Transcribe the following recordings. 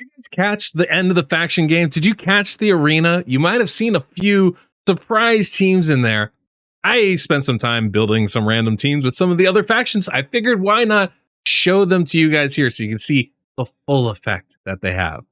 you guys catch the end of the faction game? Did you catch the arena? You might have seen a few surprise teams in there. I spent some time building some random teams with some of the other factions. I figured why not show them to you guys here so you can see the full effect that they have.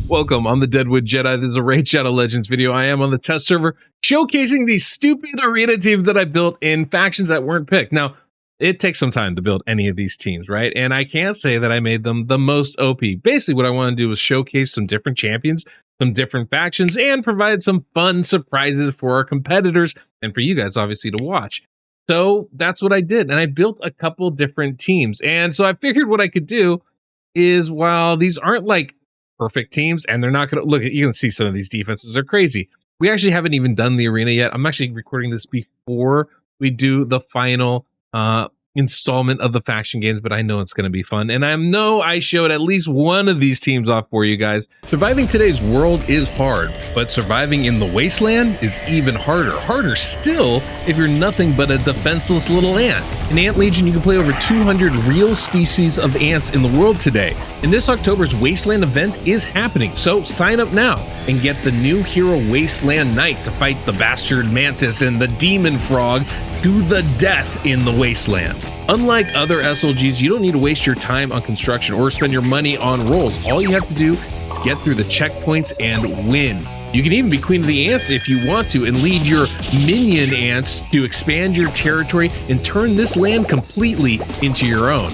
Welcome on the Deadwood Jedi. This is a Raid Shadow Legends video. I am on the test server showcasing these stupid arena teams that I built in factions that weren't picked. Now, it takes some time to build any of these teams, right? And I can't say that I made them the most OP. Basically, what I want to do is showcase some different champions, some different factions, and provide some fun surprises for our competitors and for you guys, obviously, to watch. So that's what I did. And I built a couple different teams. And so I figured what I could do is, while these aren't like perfect teams, and they're not going to look at, you can see some of these defenses are crazy. We actually haven't even done the arena yet. I'm actually recording this before we do the final installment of the faction games, but I know it's going to be fun. And I know I showed at least one of these teams off for you guys. Surviving today's world is hard, but surviving in the Wasteland is even harder. Harder still if you're nothing but a defenseless little ant. In Ant Legion, you can play over 200 real species of ants in the world today. And this October's Wasteland event is happening, so sign up now and get the new hero Wasteland Knight to fight the bastard mantis and the demon frog to the death in the Wasteland. Unlike other SLGs, you don't need to waste your time on construction or spend your money on rolls. All you have to do is get through the checkpoints and win. You can even be Queen of the Ants if you want to and lead your minion ants to expand your territory and turn this land completely into your own.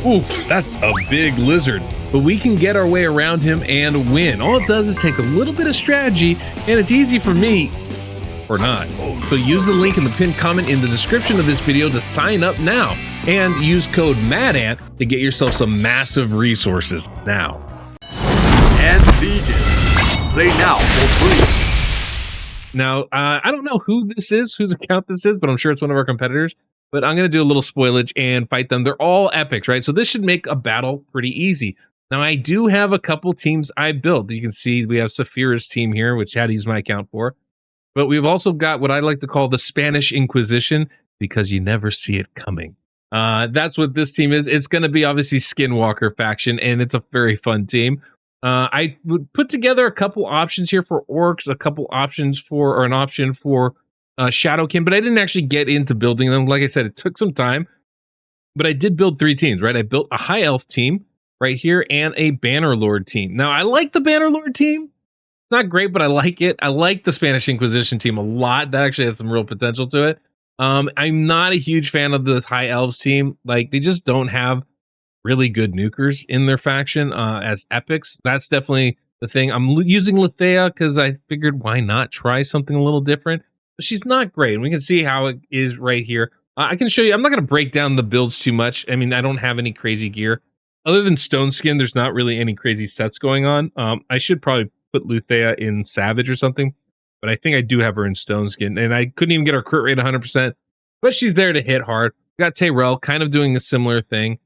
Oof, that's a big lizard, but we can get our way around him and win. All it does is take a little bit of strategy, and it's easy for me, or not. So use the link in the pinned comment in the description of this video to sign up now, and use code MADANT to get yourself some massive resources now. And Legion, play now for free. Now, I don't know who this is, whose account this is, but I'm sure it's one of our competitors. But I'm going to do a little spoilage and fight them. They're all epics, right? So this should make a battle pretty easy. Now, I do have a couple teams I built. You can see we have Saphira's team here, which I had to use my account for. But we've also got what I like to call the Spanish Inquisition, because you never see it coming. That's what this team is. It's going to be obviously Skinwalker faction, and it's a very fun team. I would put together a couple options here for orcs, a couple options for, or an option for Shadowkin, but I didn't actually get into building them. Like I said, it took some time, but I did build three teams, right? I built a High Elf team right here and a Bannerlord team. Now, I like the Bannerlord team. It's not great, but I like it. I like the Spanish Inquisition team a lot. That actually has some real potential to it. I'm not a huge fan of the High Elves team. Like, they just don't have really good nukers in their faction as epics. That's definitely the thing. I'm using Lethea because I figured why not try something a little different. But she's not great. And we can see how it is right here. I can show you. I'm not going to break down the builds too much. I mean, I don't have any crazy gear. Other than Stone Skin, there's not really any crazy sets going on. I should probably put Lethea in Savage or something. But I think I do have her in Stone Skin. And I couldn't even get her crit rate 100%. But she's there to hit hard. We got Tyrell kind of doing a similar thing.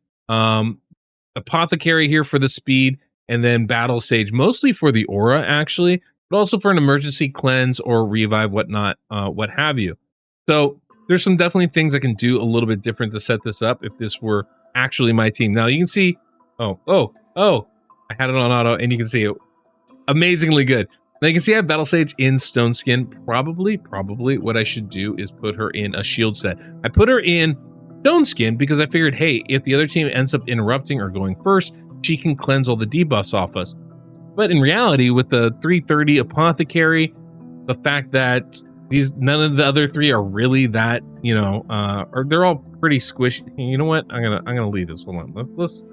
Apothecary here for the speed. And then Battle Sage, mostly for the aura, actually. But also for an emergency cleanse or revive, whatnot, what have you. So there's some definitely things I can do a little bit different to set this up if this were actually my team. Now you can see, oh, I had it on auto, and you can see it amazingly good. Now you can see I have Battle Sage in Stone Skin. Probably what I should do is put her in a shield set. I put her in Stone Skin because I figured, hey, if the other team ends up interrupting or going first, she can cleanse all the debuffs off us. But in reality, with the 330 Apothecary, the fact that none of the other three are really that, you know, or they're all pretty squishy. You know what? I'm gonna leave this. Hold on.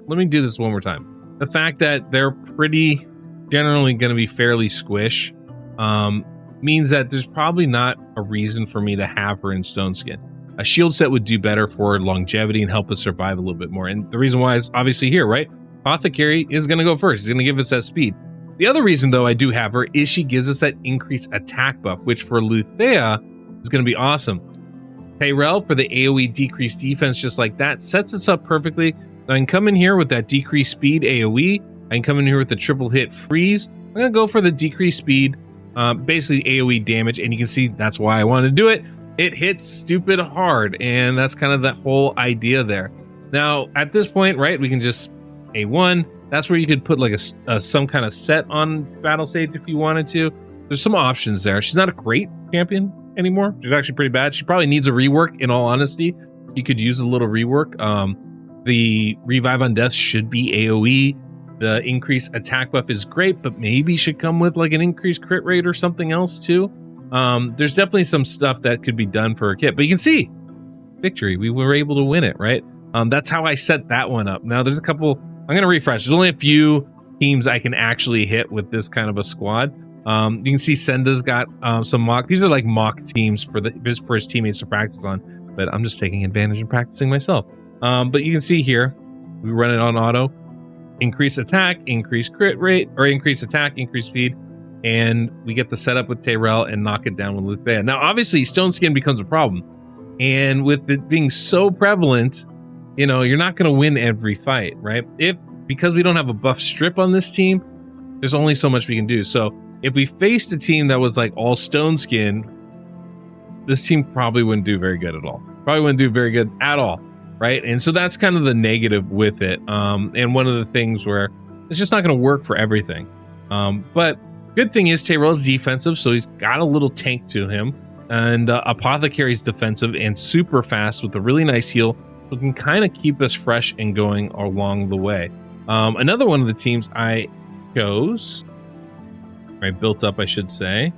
Let me do this one more time. The fact that they're pretty generally going to be fairly squish means that there's probably not a reason for me to have her in Stone Skin. A shield set would do better for longevity and help us survive a little bit more. And the reason why is obviously here, right? Apothecary is going to go first. He's going to give us that speed. The other reason, though, I do have her is she gives us that increased attack buff, which for Lethea is going to be awesome. Tyrell for the AoE decreased defense, just like that, sets us up perfectly. I can come in here with that decreased speed AoE. I can come in here with the triple hit freeze. I'm going to go for the decreased speed basically AoE damage, and you can see that's why I wanted to do it. It hits stupid hard, and that's kind of the whole idea there. Now, at this point, right, we can just A1. That's where you could put like some kind of set on Battle Sage if you wanted to. There's some options there. She's not a great champion anymore. She's actually pretty bad. She probably needs a rework, in all honesty. You could use a little rework. The Revive on Death should be AoE. The increased attack buff is great, but maybe should come with like an increased crit rate or something else too. There's definitely some stuff that could be done for a kit, but you can see victory. We were able to win it, right? That's how I set that one up. Now there's a couple, I'm going to refresh. There's only a few teams I can actually hit with this kind of a squad. You can see Senda's got some mock. These are like mock teams for his teammates to practice on, but I'm just taking advantage and practicing myself. But you can see here, we run it on auto. Increase attack, increase crit rate, or increase attack, increase speed, and we get the setup with Tyrell and knock it down with Luthea. Now, obviously, Stone Skin becomes a problem, and with it being so prevalent, you know, you're not going to win every fight, right? Because we don't have a buff strip on this team, there's only so much we can do. So if we faced a team that was like all Stone Skin, this team probably wouldn't do very good at all. Probably wouldn't do very good at all. Right, and so that's kind of the negative with it, and one of the things where it's just not going to work for everything. But good thing is Tyrell's defensive, so he's got a little tank to him, and Apothecary's defensive and super fast with a really nice heal, so can kind of keep us fresh and going along the way. Another one of the teams I chose, right, built up, I should say,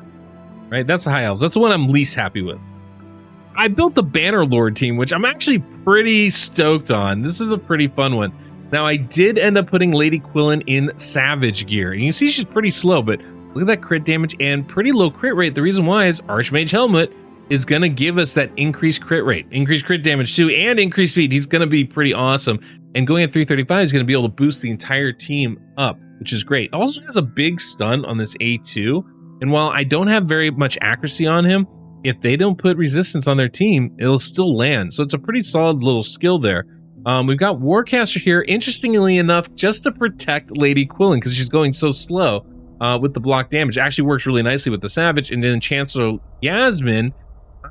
right, that's the High Elves. That's the one I'm least happy with. I built the Bannerlord team, which I'm actually pretty stoked on. This is a pretty fun one. Now, I did end up putting Lady Quillen in Savage gear. You can see she's pretty slow, but look at that crit damage and pretty low crit rate. The reason why is Archmage Helmet is going to give us that increased crit rate, increased crit damage too, and increased speed. He's going to be pretty awesome. And going at 335 is going to be able to boost the entire team up, which is great. Also has a big stun on this A2. And while I don't have very much accuracy on him, if they don't put resistance on their team, it'll still land. So it's a pretty solid little skill there. We've got Warcaster here, interestingly enough, just to protect Lady Quillen because she's going so slow with the block damage. It actually works really nicely with the Savage. And then Chancellor Yasmin,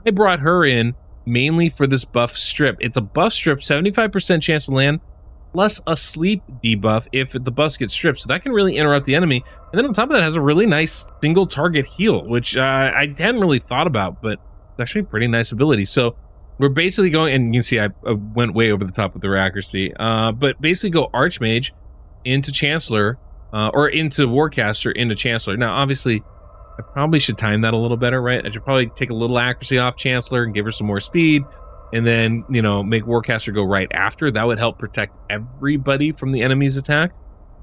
I brought her in mainly for this buff strip. It's a buff strip, 75% chance to land, plus a sleep debuff if the buffs get stripped. So that can really interrupt the enemy. And then on top of that, has a really nice single target heal, which I hadn't really thought about, but it's actually a pretty nice ability. So we're basically going, and you can see I went way over the top with their accuracy, but basically go Archmage into Chancellor, or into Warcaster into Chancellor. Now, obviously, I probably should time that a little better, right? I should probably take a little accuracy off Chancellor and give her some more speed, and then, you know, make Warcaster go right after. That would help protect everybody from the enemy's attack.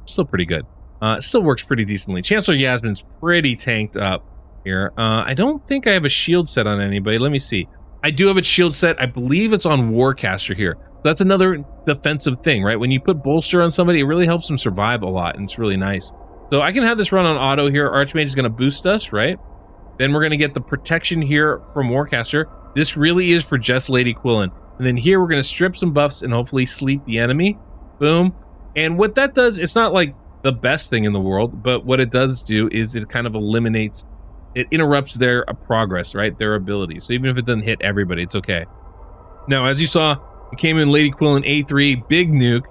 Still pretty good. It still works pretty decently. Chancellor Yasmin's pretty tanked up here. I don't think I have a shield set on anybody. Let me see. I do have a shield set. I believe it's on Warcaster here. That's another defensive thing, right? When you put bolster on somebody, it really helps them survive a lot, and it's really nice. So I can have this run on auto here. Archmage is going to boost us, right? Then we're going to get the protection here from Warcaster. This really is for just Lady Quillen. And then here we're going to strip some buffs and hopefully sleep the enemy. Boom. And what that does, it's not like the best thing in the world, but what it does do is it kind of eliminates, it interrupts their progress, right? Their ability. So even if it doesn't hit everybody, it's okay. Now, as you saw, it came in Lady Quillen A3, big nuke,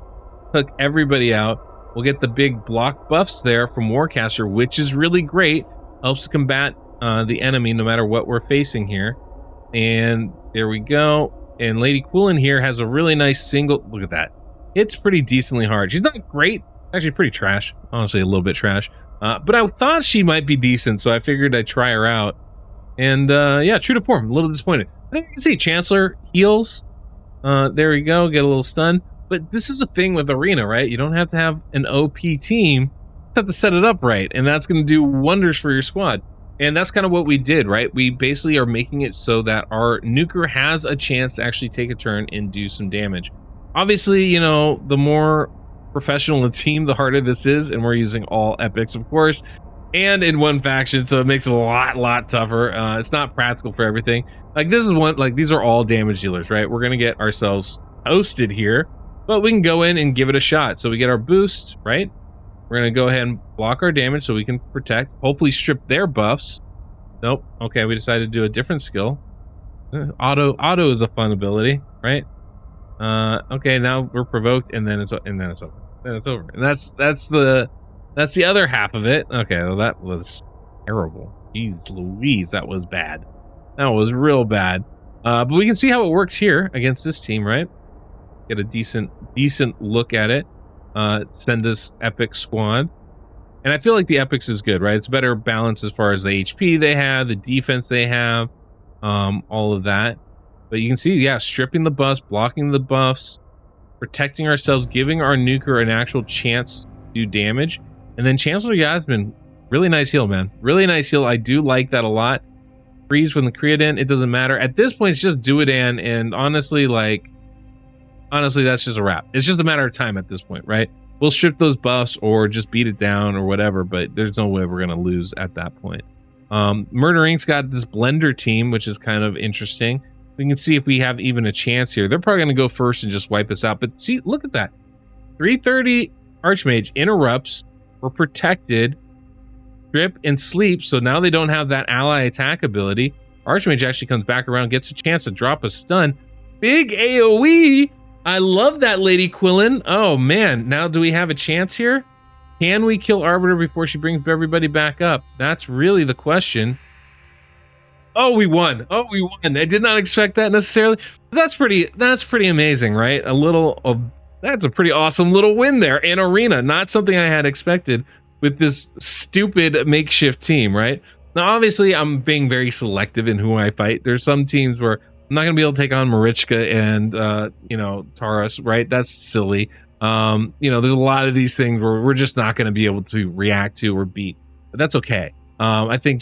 took everybody out. We'll get the big block buffs there from Warcaster, which is really great. Helps combat the enemy no matter what we're facing here. And there we go. And Lady Quillen here has a really nice single, look at that. It's pretty decently hard. She's not great. Actually pretty trash, honestly a little bit trash, but I thought she might be decent, so I figured I'd try her out. And yeah, true to form, a little disappointed. I think you can see Chancellor heals. There we go, get a little stun. But this is the thing with Arena, right? You don't have to have an OP team, you have to set it up right, and that's going to do wonders for your squad. And that's kind of what we did, right? We basically are making it so that our nuker has a chance to actually take a turn and do some damage. Obviously, you know, the more professional a team, the harder this is, and we're using all epics, of course, and in one faction, so it makes it a lot tougher. It's not practical for everything. Like this is one, like these are all damage dealers, right? We're gonna get ourselves toasted here, but we can go in and give it a shot. So we get our boost, right? We're going to go ahead and block our damage so we can protect. Hopefully strip their buffs. Nope. Okay, we decided to do a different skill. Auto is a fun ability, right? Okay, now we're provoked, and then it's over. And that's the other half of it. Okay, well, that was terrible. Jeez Louise, that was bad. That was real bad. But we can see how it works here against this team, right? Get a decent look at it. Send us Epic Squad. And I feel like the Epics is good, right? It's better balance as far as the HP they have, the defense they have, all of that. But you can see, yeah, stripping the buffs, blocking the buffs, protecting ourselves, giving our nuker an actual chance to do damage. And then Chancellor Yasmin, really nice heal, man. Really nice heal. I do like that a lot. Freeze from the Creodin, it doesn't matter. At this point, it's just Duodan, and honestly, that's just a wrap. It's just a matter of time at this point, right? We'll strip those buffs or just beat it down or whatever, but there's no way we're going to lose at that point. Murder Inc.'s got this blender team, which is kind of interesting. We can see if we have even a chance here. They're probably going to go first and just wipe us out. But see, look at that. 330 Archmage interrupts. We're protected. Strip and sleep. So now they don't have that ally attack ability. Archmage actually comes back around, gets a chance to drop a stun. Big AoE. I love that, Lady Quillen. Oh, man. Now, do we have a chance here? Can we kill Arbiter before she brings everybody back up? That's really the question. Oh, we won. Oh, we won. I did not expect that necessarily. That's pretty amazing, right? That's a pretty awesome little win there in Arena. Not something I had expected with this stupid makeshift team, right? Now, obviously, I'm being very selective in who I fight. There's some teams where I'm not going to be able to take on Marichka and, Taurus, right? That's silly. There's a lot of these things where we're just not going to be able to react to or beat. But that's okay. I think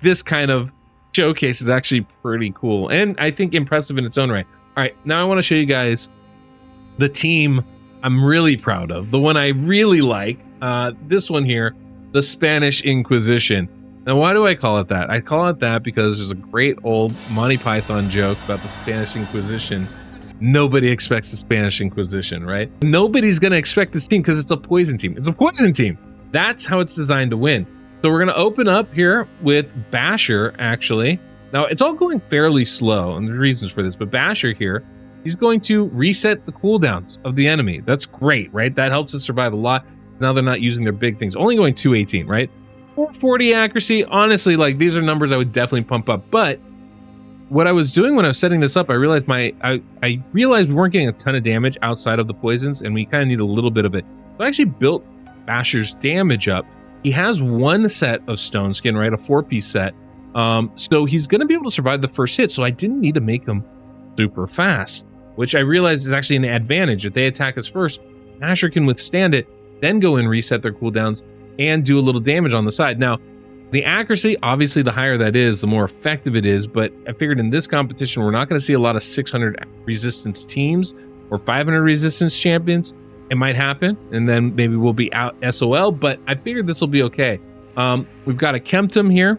this kind of showcase is actually pretty cool. And I think impressive in its own right. All right, now I want to show you guys the team I'm really proud of. The one I really like. This one here, the Spanish Inquisition. Now, why do I call it that? I call it that because there's a great old Monty Python joke about the Spanish Inquisition. Nobody expects the Spanish Inquisition, right? Nobody's going to expect this team because it's a poison team. It's a poison team. That's how it's designed to win. So we're going to open up here with Basher, actually. Now, it's all going fairly slow, and there's reasons for this, but Basher here, he's going to reset the cooldowns of the enemy. That's great, right? That helps us survive a lot. Now they're not using their big things. Only going 218, right? 440 accuracy. Honestly, like, these are numbers I would definitely pump up. But what I was doing when I was setting this up, I realized I realized we weren't getting a ton of damage outside of the poisons, and we kind of need a little bit of it. So I actually built Basher's damage up. He has one set of stone skin, right? A 4-piece set. So he's going to be able to survive the first hit. So I didn't need to make him super fast, which I realized is actually an advantage. If they attack us first, Basher can withstand it, then go and reset their cooldowns and do a little damage on the side. Now, the accuracy, obviously, the higher that is, the more effective it is. But I figured in this competition, we're not going to see a lot of 600 resistance teams or 500 resistance champions. It might happen, and then maybe we'll be out SOL, but I figured this will be okay. We've got a Kemptum here.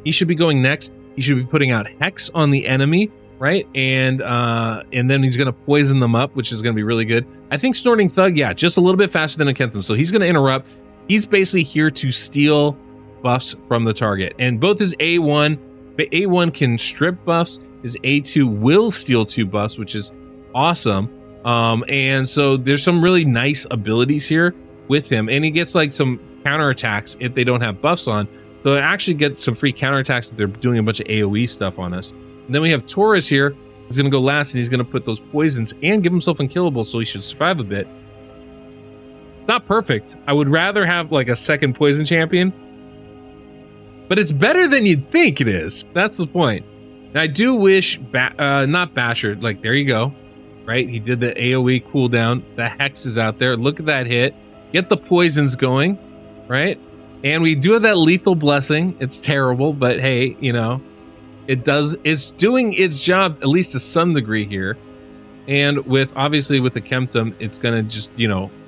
He should be going next. He should be putting out Hex on the enemy, right? And then he's going to poison them up, which is going to be really good. I think Snorting Thug, yeah, just a little bit faster than a Kemptum. So he's going to interrupt. He's basically here to steal buffs from the target. And both his A1 can strip buffs. His A2 will steal 2 buffs, which is awesome. And so there's some really nice abilities here with him. And he gets like some counterattacks if they don't have buffs on. So it actually gets some free counterattacks if they're doing a bunch of AoE stuff on us. And then we have Taurus here. He's going to go last, and he's going to put those poisons and give himself unkillable, so he should survive a bit. Not perfect. I would rather have like a second poison champion. But it's better than you'd think it is. That's the point. And I do wish, not Basher, like there you go. Right? He did the AoE cooldown. The Hex is out there. Look at that hit. Get the poisons going. Right? And we do have that lethal blessing. It's terrible, but hey, it's doing its job, at least to some degree here. And obviously with the Kemptum, it's going to just,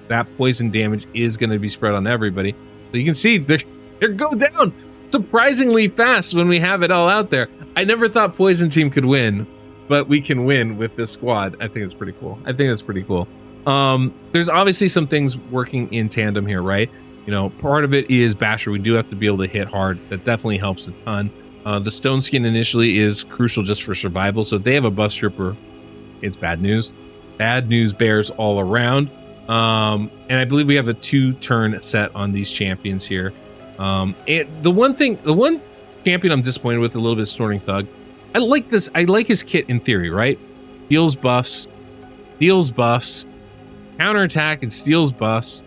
that poison damage is going to be spread on everybody. So you can see they go down surprisingly fast when we have it all out there. I never thought Poison Team could win, but we can win with this squad. I think it's pretty cool. There's obviously some things working in tandem here, right? You know, part of it is Basher. We do have to be able to hit hard. That definitely helps a ton. The stone skin initially is crucial just for survival. So if they have a buff stripper, it's bad news. Bad news bears all around. And I believe we have a 2-turn set on these champions here. And the one champion I'm disappointed with a little bit is Snorting Thug. I like this. I like his kit in theory, right? Deals buffs, counterattack and steals buffs.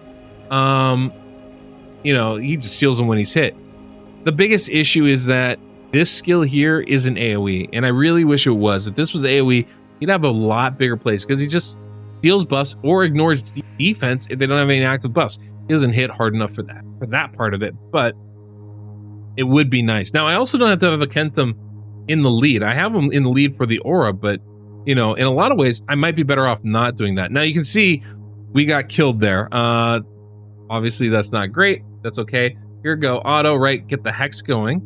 You know, he just steals them when he's hit. The biggest issue is that this skill here isn't AoE, and I really wish it was. If this was AoE, he'd have a lot bigger place because he just deals buffs or ignores defense if they don't have any active buffs. He doesn't hit hard enough for that part of it, but it would be nice. Now, I also don't have to have a Kentham in the lead. I have him in the lead for the aura, but, you know, in a lot of ways, I might be better off not doing that. Now, you can see we got killed there. Obviously, that's not great. That's okay. Here we go. Auto, right? Get the hex going.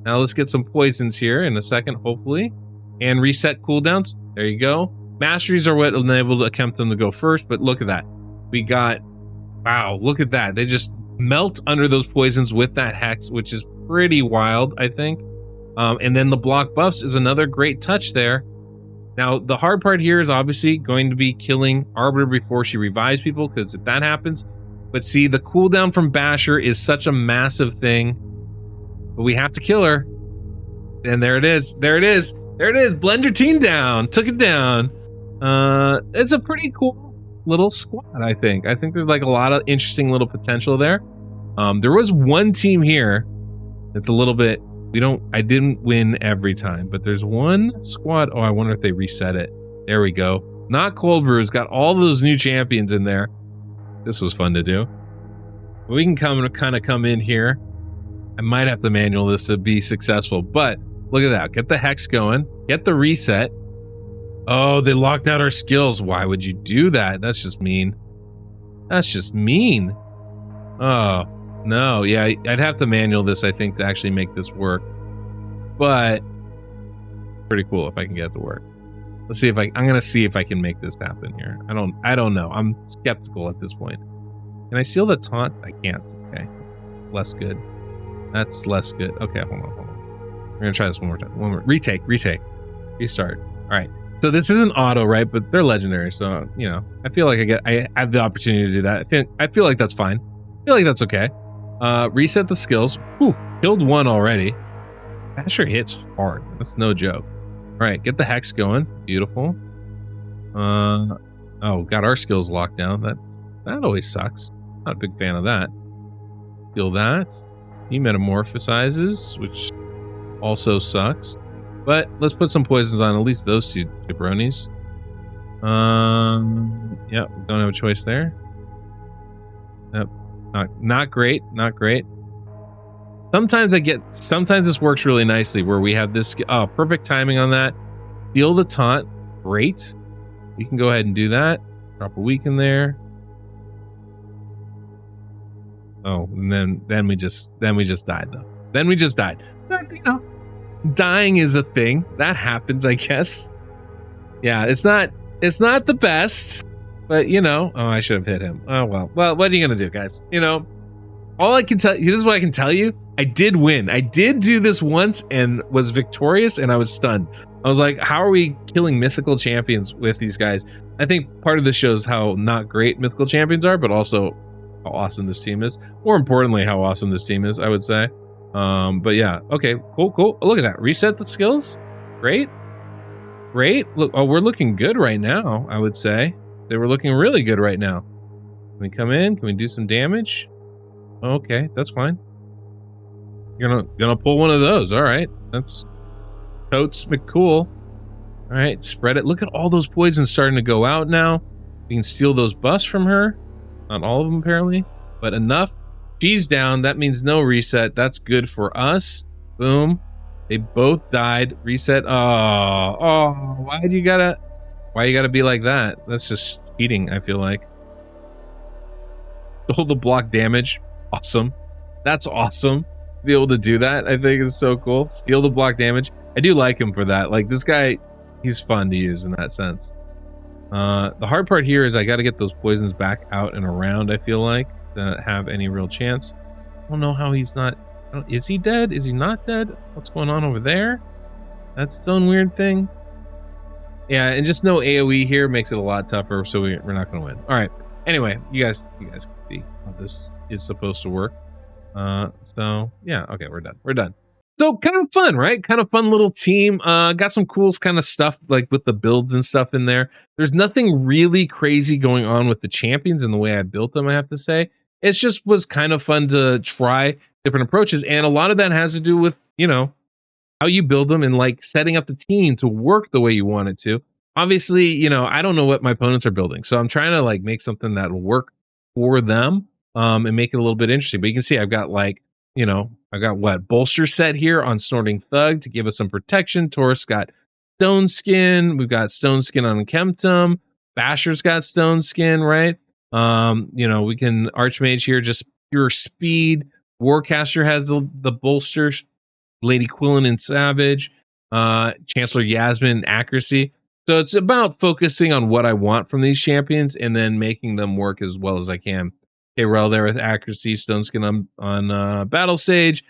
Now, let's get some poisons here in a second, hopefully. And reset cooldowns. There you go. Masteries are what enabled Kentham to go first, but look at that. We got... Wow, look at that. They just melt under those poisons with that hex, which is pretty wild, I think. And then the block buffs is another great touch there. Now, the hard part here is obviously going to be killing Arbiter before she revives people, because if that happens... But see, the cooldown from Basher is such a massive thing. But we have to kill her. And there it is. There it is. There it is. Blend your team down. Took it down. It's a pretty cool little squad, I think. I think there's like a lot of interesting little potential there. There was one team here that's a little bit... I didn't win every time, but there's one squad. Oh, I wonder if they reset it. There we go. Not Cold Brew's got all those new champions in there. This was fun to do. We can kind of come in here. I might have to manual this to be successful, but look at that. Get the hex going. Get the reset. Oh, they locked out our skills. Why would you do that? That's just mean. That's just mean. Oh, no. Yeah, I'd have to manual this, I think, to actually make this work. But pretty cool if I can get it to work. Let's see if I'm going to see if I can make this happen here. I don't know. I'm skeptical at this point. Can I steal the taunt? I can't. Okay. Less good. That's less good. Okay, hold on. We're going to try this one more time. One more. Retake. Restart. All right. So this isn't auto, right? But they're legendary. So, you know, I feel like I have the opportunity to do that. I feel like that's fine. I feel like that's okay. Reset the skills. Whew, killed one already. Basher hits hard. That's no joke. All right, get the hex going. Beautiful. Oh, got our skills locked down. That always sucks. Not a big fan of that. Feel that. He metamorphosizes, which also sucks. But let's put some poisons on at least those two jabronis. Yeah, don't have a choice there. Yep. Not great. Not great. Sometimes this works really nicely where we have this. Oh, perfect timing on that. Deal the taunt. Great. We can go ahead and do that. Drop a weak in there. Oh, and then we just died though. Then we just died. But, you know, dying is a thing that happens, I guess. Yeah, it's not the best, but you know. Oh, I should have hit him. Oh well. Well, what are you gonna do, guys? You know, all I can tell you. This is what I can tell you. I did win. I did do this once and was victorious, and I was stunned. I was like, how are we killing mythical champions with these guys? I think part of this shows how not great mythical champions are, but also how awesome this team is. More importantly, how awesome this team is, I would say. But yeah, okay, cool. Oh, look at that. Reset the skills. Great. Look, oh, we're looking good right now, I would say. They were looking really good right now. Can we come in? Can we do some damage? Okay, that's fine. You're gonna pull one of those. All right, that's totes McCool. All right, spread it. Look at all those poisons starting to go out now. We can steal those buffs from her. Not all of them apparently, but enough. She's down. That means no reset. That's good for us. Boom. They both died. Reset. Oh, why you gotta be like that? That's just cheating, I feel like. Hold the block damage. Awesome. That's awesome. To be able to do that, I think is so cool. Steal the block damage. I do like him for that. Like this guy, he's fun to use in that sense. The hard part here is I got to get those poisons back out and around, I feel like, to have any real chance. I don't know how he's not... Is he dead? Is he not dead? What's going on over there? That's its own weird thing. Yeah, and just no AoE here makes it a lot tougher, so we're not going to win. All right. Anyway, you guys can see how this is supposed to work. So, yeah, okay, we're done. We're done. So, kind of fun, right? Kind of fun little team. Got some cool kind of stuff, like with the builds and stuff in there. There's nothing really crazy going on with the champions and the way I built them, I have to say. It just was kind of fun to try different approaches, and a lot of that has to do with, you know, how you build them and like setting up the team to work the way you want it to. Obviously, you know, I don't know what my opponents are building, so I'm trying to like make something that'll work for them, and make it a little bit interesting. But you can see I've got like, you know, I got what bolster set here on Snorting Thug to give us some protection. Taurus got Stone Skin. We've got Stone Skin on Kemptum. Basher's got Stone Skin, right? You know, we can Archmage here, just pure speed. Warcaster has the bolster. Lady Quillen and Savage. Chancellor Yasmin accuracy. So it's about focusing on what I want from these champions and then making them work as well as I can. Rel there with accuracy, Stone Skin on Battle Sage.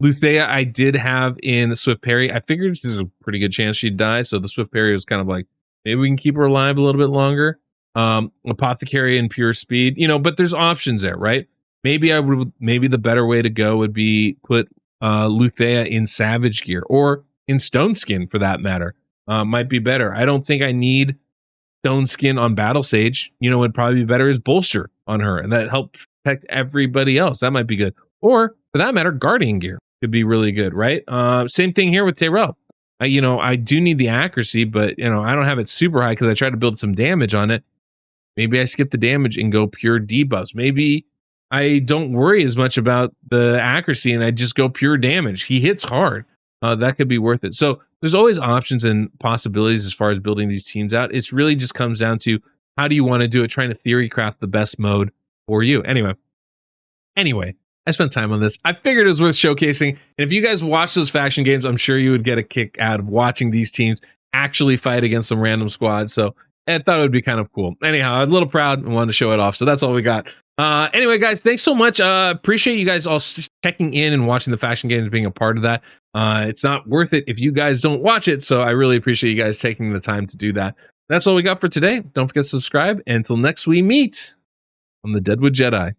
Luthea I did have in the Swift Parry. I figured there's a pretty good chance she'd die, so the Swift Parry was kind of like, maybe we can keep her alive a little bit longer. Apothecary and Pure Speed, you know, but there's options there, right? Maybe the better way to go would be put Luthea in Savage gear or in Stone Skin for that matter. Might be better. I don't think I need Stone Skin on Battle Sage. You know, what'd probably be better is Bolster on her, and that helps protect everybody else. That might be good. Or for that matter, Guardian gear could be really good, right? Same thing here with Tyrell. You know, I do need the accuracy, but you know, I don't have it super high because I tried to build some damage on it. Maybe I skip the damage and go pure debuffs. Maybe I don't worry as much about the accuracy and I just go pure damage. He hits hard. That could be worth it. So there's always options and possibilities as far as building these teams out. It's really just comes down to how do you want to do it, trying to theory craft the best mode for you. Anyway, I spent time on this. I figured it was worth showcasing. And if you guys watch those faction games, I'm sure you would get a kick out of watching these teams actually fight against some random squads. So I thought it would be kind of cool. Anyhow, I'm a little proud and wanted to show it off. So that's all we got. Anyway, guys, thanks so much. Appreciate you guys all checking in and watching the faction games, being a part of that. It's not worth it if you guys don't watch it. So I really appreciate you guys taking the time to do that. That's all we got for today. Don't forget to subscribe. And until next we meet on the Deadwood Jedi.